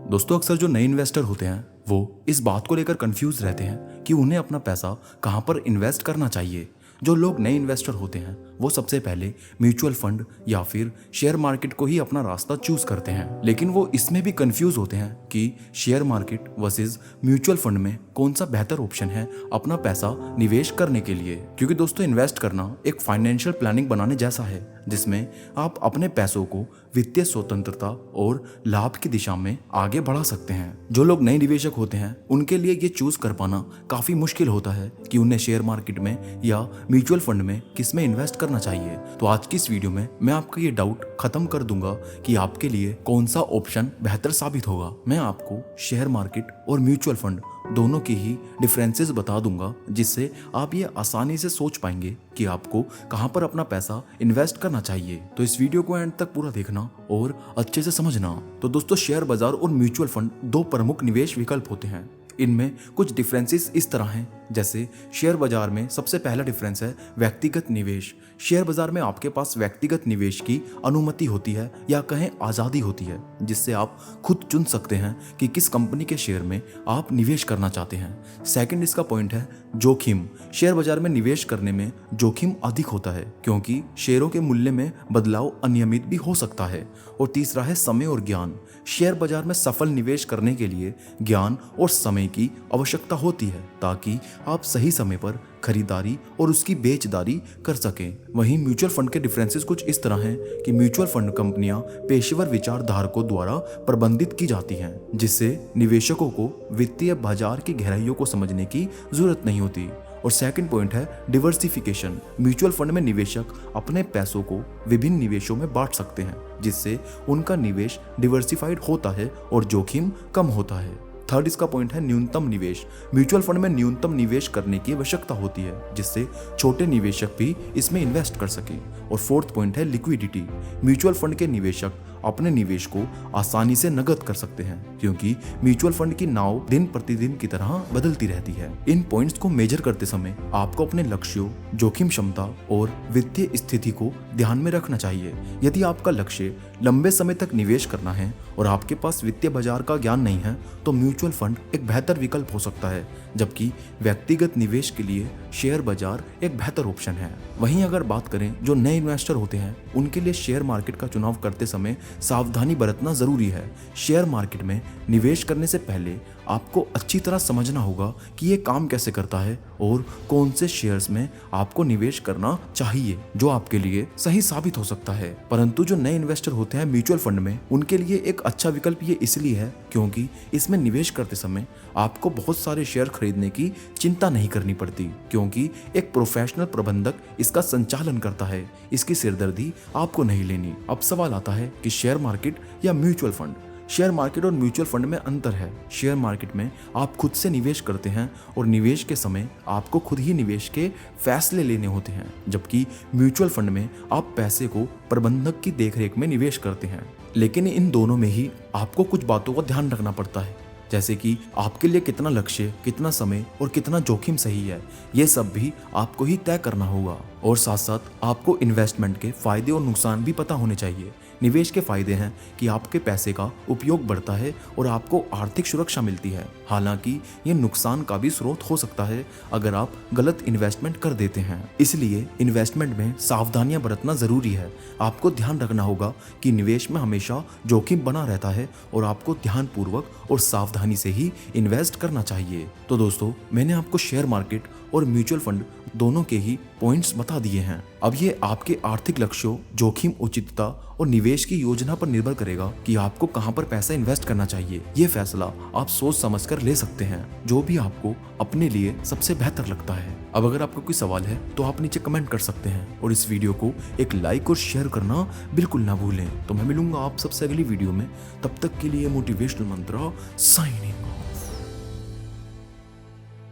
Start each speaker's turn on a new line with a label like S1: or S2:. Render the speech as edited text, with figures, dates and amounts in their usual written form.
S1: दोस्तों अक्सर जो नए इन्वेस्टर होते हैं वो इस बात को लेकर कंफ्यूज रहते हैं कि उन्हें अपना पैसा कहां पर इन्वेस्ट करना चाहिए। जो लोग नए इन्वेस्टर होते हैं वो सबसे पहले म्यूचुअल फंड या फिर शेयर मार्केट को ही अपना रास्ता चूज करते हैं, लेकिन वो इसमें भी कंफ्यूज होते हैं कि share market versus mutual fund में कौन सा बेहतर ऑप्शन है अपना पैसा निवेश करने के लिए। क्योंकि दोस्तों इन्वेस्ट करना एक फाइनेंशियल प्लानिंग बनाने जैसा है जिसमें आप अपने पैसों को वित्तीय स्वतंत्रता और लाभ की दिशा में आगे बढ़ा सकते हैं। जो लोग नए निवेशक होते हैं उनके लिए ये चूज कर पाना काफी मुश्किल होता है कि उन्हें शेयर मार्केट में या म्यूचुअल फंड में किस में इन्वेस्ट करना चाहिए। तो आज की इस वीडियो में मैं आपका ये डाउट खत्म कर दूंगा कि आपके लिए कौन सा ऑप्शन बेहतर साबित होगा। मैं आपको शेयर मार्केट और म्यूचुअल फंड दोनों की ही डिफरेंसेस बता दूंगा जिससे आप ये आसानी से सोच पाएंगे कि आपको कहां पर अपना पैसा इन्वेस्ट करना चाहिए। तो इस वीडियो को एंड तक पूरा देखना और अच्छे से समझना। तो दोस्तों शेयर बाजार और म्यूचुअल फंड दो प्रमुख निवेश विकल्प होते हैं। इनमें कुछ डिफरेंसेस इस तरह हैं, जैसे शेयर बाजार में सबसे पहला डिफरेंस है व्यक्तिगत निवेश। शेयर बाजार में आपके पास व्यक्तिगत निवेश की अनुमति होती है या कहें आज़ादी होती है, जिससे आप खुद चुन सकते हैं कि किस कंपनी के शेयर में आप निवेश करना चाहते हैं। सेकंड इसका पॉइंट है जोखिम। शेयर बाजार में निवेश करने में जोखिम अधिक होता है क्योंकि शेयरों के मूल्य में बदलाव अनियमित भी हो सकता है। और तीसरा है समय और ज्ञान। शेयर बाजार में सफल निवेश करने के लिए ज्ञान और समय की आवश्यकता होती है ताकि आप सही समय पर खरीदारी और उसकी बेचदारी कर सकें। वहीं म्यूचुअल फंड के डिफरेंसेस कुछ इस तरह हैं कि म्यूचुअल फंड कंपनियां पेशेवर विचारधारकों द्वारा प्रबंधित की जाती हैं, जिससे निवेशकों को वित्तीय बाजार की गहराइयों को समझने की जरूरत नहीं होती। और सेकंड पॉइंट है डिवर्सिफिकेशन। म्यूचुअल फंड में निवेशक अपने पैसों को विभिन्न निवेशों में बांट सकते हैं, जिससे उनका निवेश डिवर्सिफाइड होता है और जोखिम कम होता है। थर्ड इसका पॉइंट है न्यूनतम निवेश। म्यूचुअल फंड में न्यूनतम निवेश करने की आवश्यकता होती है जिससे छोटे निवेशक भी इसमें इन्वेस्ट कर सकें। और फोर्थ पॉइंट है लिक्विडिटी। म्यूचुअल फंड के निवेशक अपने निवेश को आसानी से नकद कर सकते हैं क्योंकि म्यूचुअल फंड की नाव दिन प्रतिदिन की तरह बदलती रहती है। इन पॉइंट्स को मेजर करते समय आपको अपने लक्ष्यों, जोखिम क्षमता और वित्तीय स्थिति को ध्यान में रखना चाहिए। यदि आपका लक्ष्य लंबे समय तक निवेश करना है और आपके पास वित्तीय बाजार का ज्ञान नहीं है तो म्यूचुअल फंड एक बेहतर विकल्प हो सकता है, जबकि व्यक्तिगत निवेश के लिए शेयर बाजार एक बेहतर ऑप्शन है। वहीं अगर बात करें जो नए इन्वेस्टर होते हैं उनके लिए शेयर मार्केट का चुनाव करते समय सावधानी बरतना जरूरी है। शेयर मार्केट में निवेश करने से पहले आपको अच्छी तरह समझना होगा कि ये काम कैसे करता है और कौन से शेयर्स में आपको निवेश करना चाहिए जो आपके लिए सही साबित हो सकता है। परंतु जो नए इन्वेस्टर होते हैं म्यूचुअल फंड में उनके लिए एक अच्छा विकल्प ये इसलिए है क्योंकि इसमें निवेश करते समय आपको बहुत सारे शेयर खरीदने की चिंता नहीं करनी पड़ती क्योंकि एक प्रोफेशनल प्रबंधक इसका संचालन करता है। इसकी सिरदर्दी आपको नहीं लेनी। अब सवाल आता है कि शेयर मार्केट या म्यूचुअल फंड। शेयर मार्केट और म्यूचुअल फंड में अंतर है। शेयर मार्केट में आप खुद से निवेश करते हैं और निवेश के समय आपको खुद ही निवेश के फैसले लेने होते हैं, जबकि म्यूचुअल फंड में आप पैसे को प्रबंधक की देखरेख में निवेश करते हैं। लेकिन इन दोनों में ही आपको कुछ बातों का ध्यान रखना पड़ता है, जैसे कि आपके लिए कितना लक्ष्य, कितना समय और कितना जोखिम सही है, ये सब भी आपको ही तय करना होगा। और साथ साथ आपको इन्वेस्टमेंट के फायदे और नुकसान भी पता होने चाहिए। निवेश के फायदे हैं कि आपके पैसे का उपयोग बढ़ता है और आपको आर्थिक सुरक्षा मिलती है। हालांकि ये नुकसान का भी स्रोत हो सकता है अगर आप गलत इन्वेस्टमेंट कर देते हैं। इसलिए इन्वेस्टमेंट में सावधानियां बरतना जरूरी है। आपको ध्यान रखना होगा कि निवेश में हमेशा जोखिम बना रहता है और आपको ध्यानपूर्वक और सावधानी से ही इन्वेस्ट करना चाहिए। तो दोस्तों मैंने आपको शेयर मार्केट और म्यूचुअल फंड दोनों के ही पॉइंट्स बता दिए हैं। अब ये आपके आर्थिक लक्ष्यों, जोखिम उचितता और निवेश की योजना पर निर्भर करेगा कि आपको कहां पर पैसा इन्वेस्ट करना चाहिए। ये फैसला आप सोच समझकर ले सकते हैं, जो भी आपको अपने लिए सबसे बेहतर लगता है। अब अगर आपको कोई सवाल है तो आप नीचे कमेंट कर सकते हैं और इस वीडियो को एक लाइक और शेयर करना बिल्कुल ना भूलें। तो मैं मिलूंगा आप सबसे अगली वीडियो में। तब तक के लिए मोटिवेशनल मंत्र साइन इन।